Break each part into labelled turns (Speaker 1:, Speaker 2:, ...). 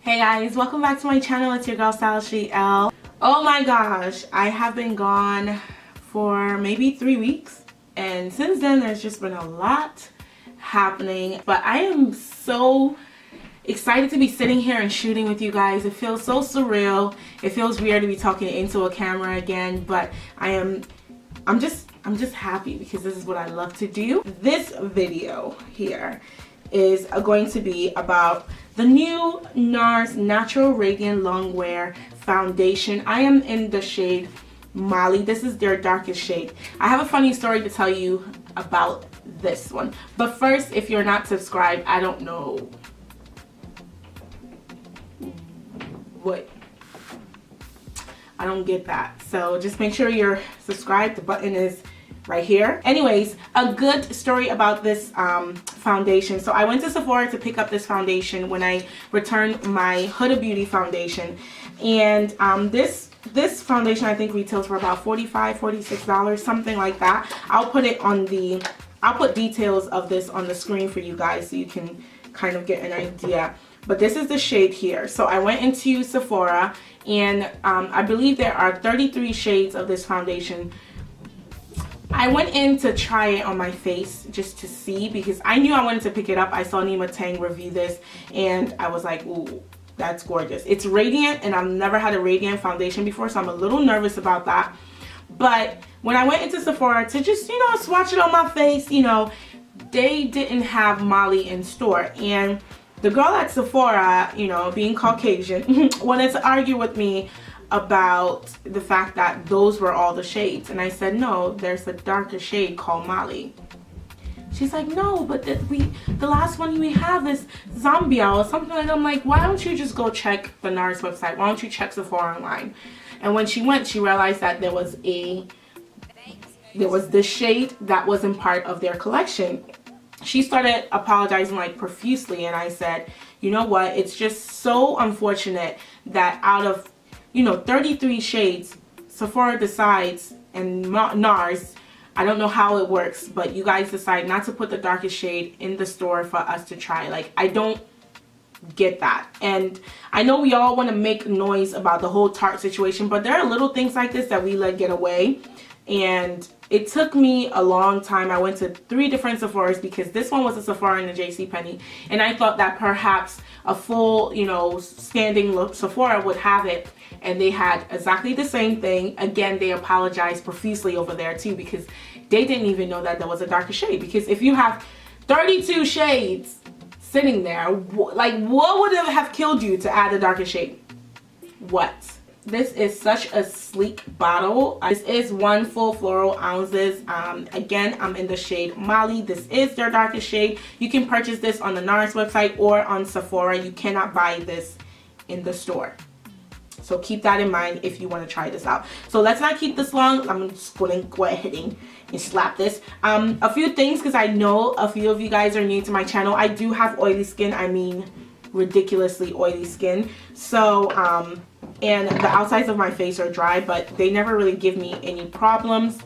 Speaker 1: Hey guys, welcome back to my channel. It's your girl Stylishly L. Oh my gosh, I have been gone for maybe 3 weeks, and since then there's just been a lot happening, but I am so excited to be sitting here and shooting with you guys. It feels so surreal. It feels weird to be talking into a camera again, but I'm just happy because this is what I love to do. This video here is going to be about the new Nars Natural Radiant Longwear Foundation. I am in the shade Molly. This is their darkest shade. I have a funny story to tell you about this one. But first, if you're not subscribed, I don't know what. I don't get that. So just make sure you're subscribed. The button is right here. Anyways, a good story about this foundation. So I went to Sephora to pick up this foundation when I returned my Huda Beauty foundation, and this foundation I think retails for about $45–46, something like that. I'll put details of this on the screen for you guys so you can kind of get an idea. But this is the shade here. So I went into Sephora, and I believe there are 33 shades of this foundation. I went in to try it on my face just to see because I knew I wanted to pick it up. I saw Nima Tang review this and I was like, ooh, that's gorgeous. It's radiant, and I've never had a radiant foundation before, so I'm a little nervous about that. But when I went into Sephora to just, swatch it on my face, they didn't have Molly in store. And the girl at Sephora, being Caucasian, wanted to argue with me about the fact that those were all the shades, and I said no, there's a darker shade called Molly. She's like, no, but the last one we have is Zambia or something like that. I'm like, why don't you just go check the Nars website? Why don't you check Sephora online? And when she went, she realized that there was this shade that wasn't part of their collection. She started apologizing like profusely, and I said, you know what, it's just so unfortunate that out of 33 shades, Sephora decides, and Nars, I don't know how it works, but you guys decide not to put the darkest shade in the store for us to try. Like, I don't get that. And I know we all want to make noise about the whole Tarte situation, but there are little things like this that we let get away. And it took me a long time. I went to 3 different Sephoras because this one was a Sephora and a JCPenney, and I thought that perhaps a full, standing look Sephora would have it, and they had exactly the same thing. Again, they apologized profusely over there too because they didn't even know that there was a darker shade. Because if you have 32 shades sitting there, like, what would have killed you to add a darker shade? What? This is such a sleek bottle. This is 1 full floral ounces. Again, I'm in the shade Molly. This is their darkest shade. You can purchase this on the Nars website or on Sephora. You cannot buy this in the store. So keep that in mind if you want to try this out. So let's not keep this long. I'm just going to go ahead and slap this. A few things, because I know a few of you guys are new to my channel. I do have oily skin. I mean, ridiculously oily skin. So, and the outsides of my face are dry, but they never really give me any problems.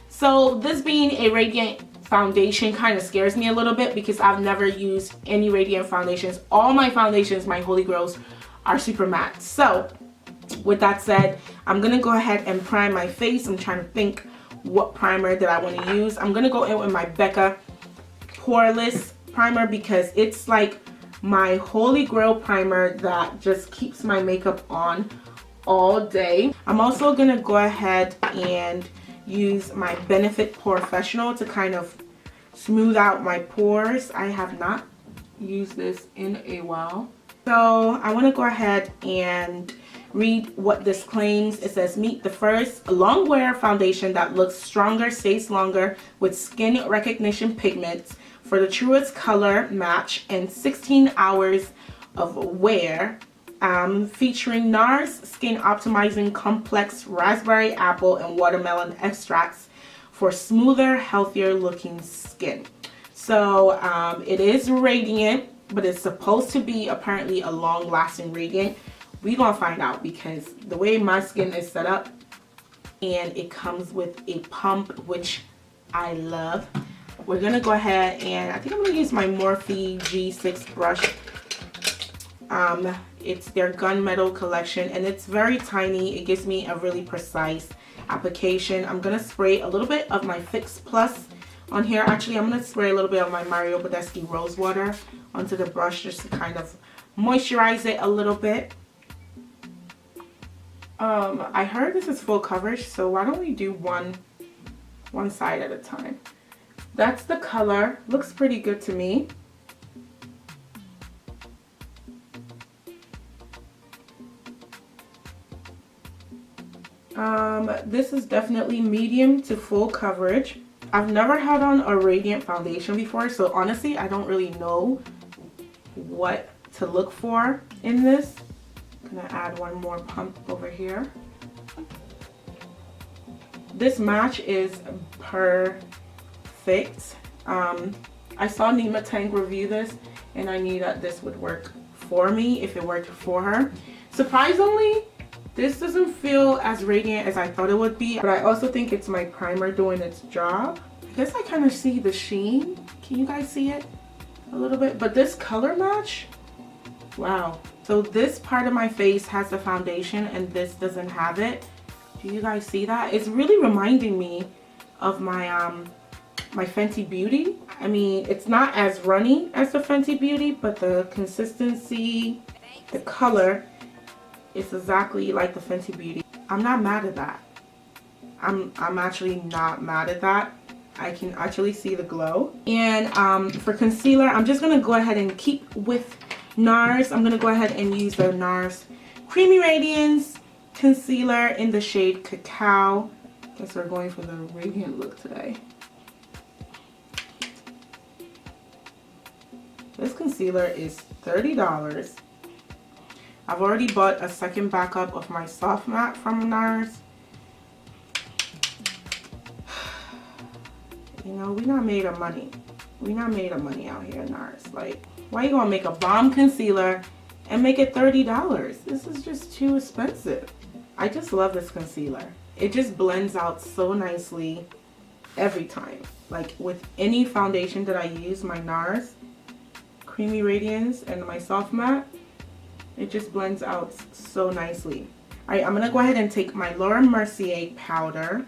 Speaker 1: So this being a radiant foundation kind of scares me a little bit because I've never used any radiant foundations. All my foundations, my holy grails, are super matte. So with that said, I'm gonna go ahead and prime my face. I'm trying to think what primer that I want to use. I'm gonna go in with my Becca Poreless primer because it's like my holy grail primer that just keeps my makeup on all day. I'm also gonna go ahead and use my Benefit Porefessional to kind of smooth out my pores. I have not used this in a while. So I want to go ahead and read what this claims. It says, meet the first long-wear foundation that looks stronger, stays longer with skin recognition pigments for the truest color match and 16 hours of wear, featuring Nars skin optimizing complex raspberry, apple, and watermelon extracts for smoother, healthier looking skin. So it is radiant, but it's supposed to be apparently a long-lasting radiant. We're gonna find out because the way my skin is set up, and it comes with a pump, which I love. We're gonna go ahead and I think I'm gonna use my Morphe G6 brush It's their gunmetal collection, and it's very tiny. It gives me a really precise application. I'm gonna spray a little bit of my Fix Plus on here. Actually, I'm gonna spray a little bit of my Mario Badescu Rose Water onto the brush just to kind of moisturize it a little bit. I heard this is full coverage, so why don't we do one side at a time. That's the color. Looks pretty good to me. This is definitely medium to full coverage. I've never had on a radiant foundation before, so honestly I don't really know what to look for in this. I'm gonna add one more pump over here. This match is perfect. I saw Nima Tang review this, and I knew that this would work for me if it worked for her. Surprisingly, this doesn't feel as radiant as I thought it would be, but I also think it's my primer doing its job. I guess I kind of see the sheen. Can you guys see it a little bit? But this color match, wow. So this part of my face has the foundation and this doesn't have it. Do you guys see that? It's really reminding me of my my Fenty Beauty. I mean, it's not as runny as the Fenty Beauty, but the consistency, the color, it's exactly like the Fenty Beauty. I'm not mad at that. I'm actually not mad at that. I can actually see the glow. And for concealer, I'm just gonna go ahead and keep with Nars. I'm gonna go ahead and use the Nars Creamy Radiance Concealer in the shade Cacao. Guess we're going for the radiant look today. This concealer is $30. I've already bought a second backup of my soft matte from Nars. You know, we not made of money. We not made of money out here, Nars. Like, why you gonna make a bomb concealer and make it $30? This is just too expensive. I just love this concealer. It just blends out so nicely every time. Like with any foundation that I use, my Nars Creamy Radiance and my soft matte, it just blends out so nicely. Alright, I'm gonna go ahead and take my Laura Mercier powder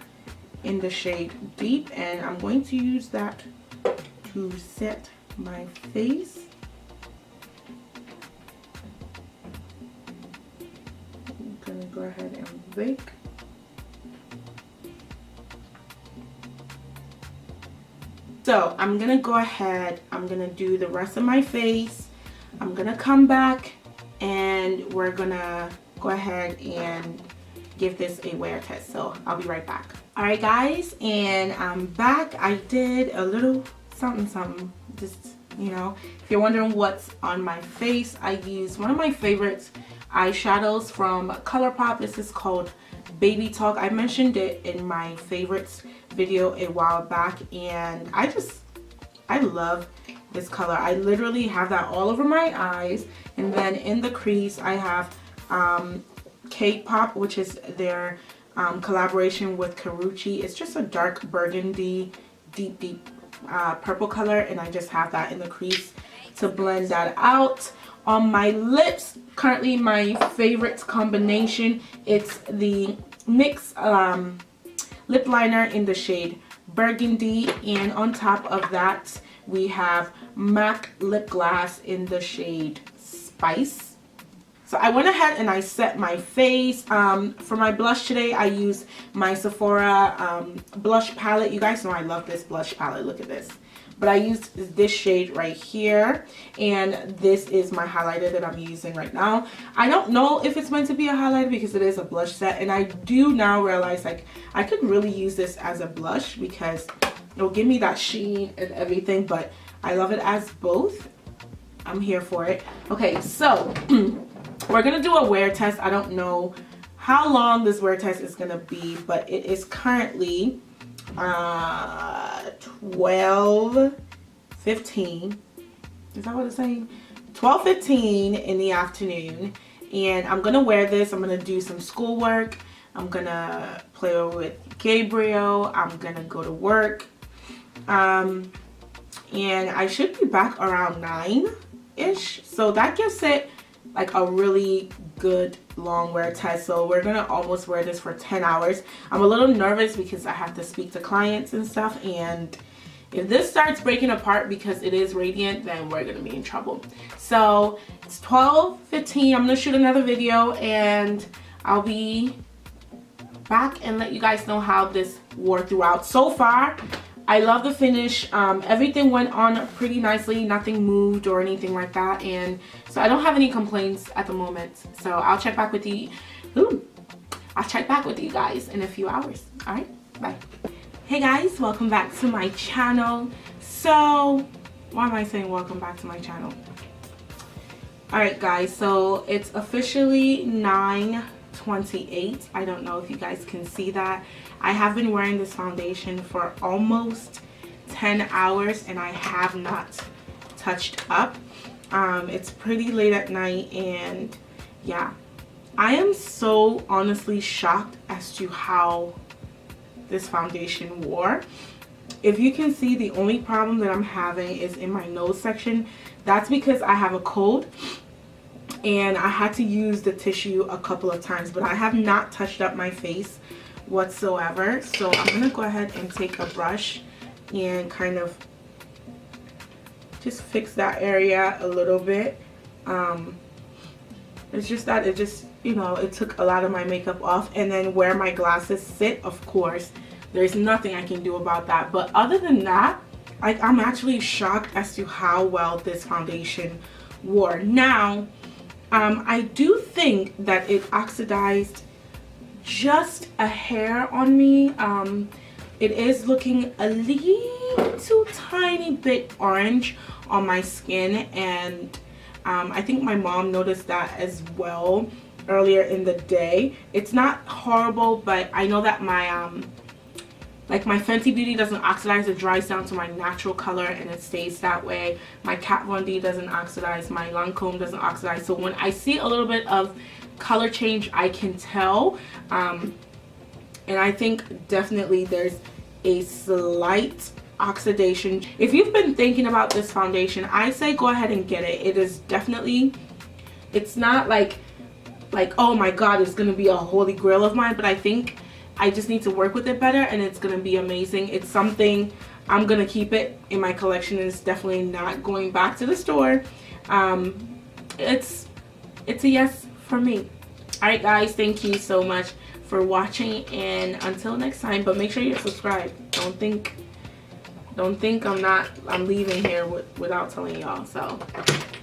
Speaker 1: in the shade Deep, and I'm going to use that to set my face. I'm gonna go ahead and bake. So I'm gonna go ahead, I'm gonna do the rest of my face. I'm gonna come back and we're gonna go ahead and give this a wear test. So I'll be right back. Alright guys, and I'm back. I did a little something, just, you know, if you're wondering what's on my face, I used one of my favorite eyeshadows from ColourPop. This is called Baby Talk. I mentioned it in my favorites video a while back, and I love this color. I literally have that all over my eyes, and then in the crease I have K-Pop, which is their collaboration with Karuchi. It's just a dark burgundy, deep purple color, and I just have that in the crease to blend that out. On my lips, currently my favorite combination, it's the NYX lip liner in the shade Burgundy, and on top of that we have MAC lip gloss in the shade Spice. So I went ahead and I set my face. For my blush today, I used my Sephora blush palette. You guys know I love this blush palette. Look at this. But I used this shade right here, and this is my highlighter that I'm using right now. I don't know if it's meant to be a highlighter because it is a blush set, and I do now realize like I could really use this as a blush because it'll give me that sheen and everything, but I love it as both. I'm here for it. Okay, so we're gonna do a wear test. I don't know how long this wear test is gonna be, but it is currently 12:15. Is that what it's saying? 12:15 in the afternoon, and I'm gonna wear this. I'm gonna do some schoolwork. I'm gonna play with Gabriel. I'm gonna go to work, and I should be back around 9-ish. So that gives it like a really good long wear test. So we're gonna almost wear this for 10 hours. I'm a little nervous because I have to speak to clients and stuff, and if this starts breaking apart because it is radiant, then we're gonna be in trouble. So it's 12:15. I'm gonna shoot another video and I'll be back and let you guys know how this wore throughout. So far, I love the finish. Everything went on pretty nicely. Nothing moved or anything like that. And so I don't have any complaints at the moment. So I'll check back with you. I'll check back with you guys in a few hours. All right, bye. Hey guys, welcome back to my channel. So why am I saying welcome back to my channel? All right guys, so it's officially 9:28. I don't know if you guys can see that. I have been wearing this foundation for almost 10 hours and I have not touched up. It's pretty late at night, and yeah, I am so honestly shocked as to how this foundation wore. If you can see, the only problem that I'm having is in my nose section. That's because I have a cold and I had to use the tissue a couple of times, but I have not touched up my face whatsoever. So I'm gonna go ahead and take a brush and kind of just fix that area a little bit. It's just that it just, you know, it took a lot of my makeup off. And then where my glasses sit, of course, there's nothing I can do about that. But other than that, I'm actually shocked as to how well this foundation wore. Now, I do think that it oxidized just a hair on me. It is looking a little tiny bit orange on my skin, and I think my mom noticed that as well earlier in the day. It's not horrible, but I know that my like my Fenty Beauty doesn't oxidize. It dries down to my natural color and it stays that way. My Kat Von D doesn't oxidize. My Lancome doesn't oxidize. So when I see a little bit of color change, I can tell. And I think definitely there's a slight oxidation. If you've been thinking about this foundation, I say go ahead and get it. It is definitely, it's not like oh my god, it's gonna be a holy grail of mine, but I think I just need to work with it better and it's gonna be amazing. It's something I'm gonna keep it in my collection. It's definitely not going back to the store. It's a yes for me. All right guys, thank you so much for watching, and until next time, but make sure you're subscribed. Don't think I'm leaving here without telling y'all. So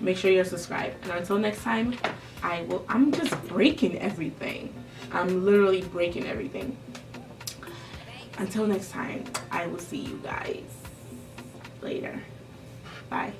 Speaker 1: make sure you're subscribed, and until next time, I'm just breaking everything. I'm literally breaking everything. Until next time, I will see you guys later. Bye.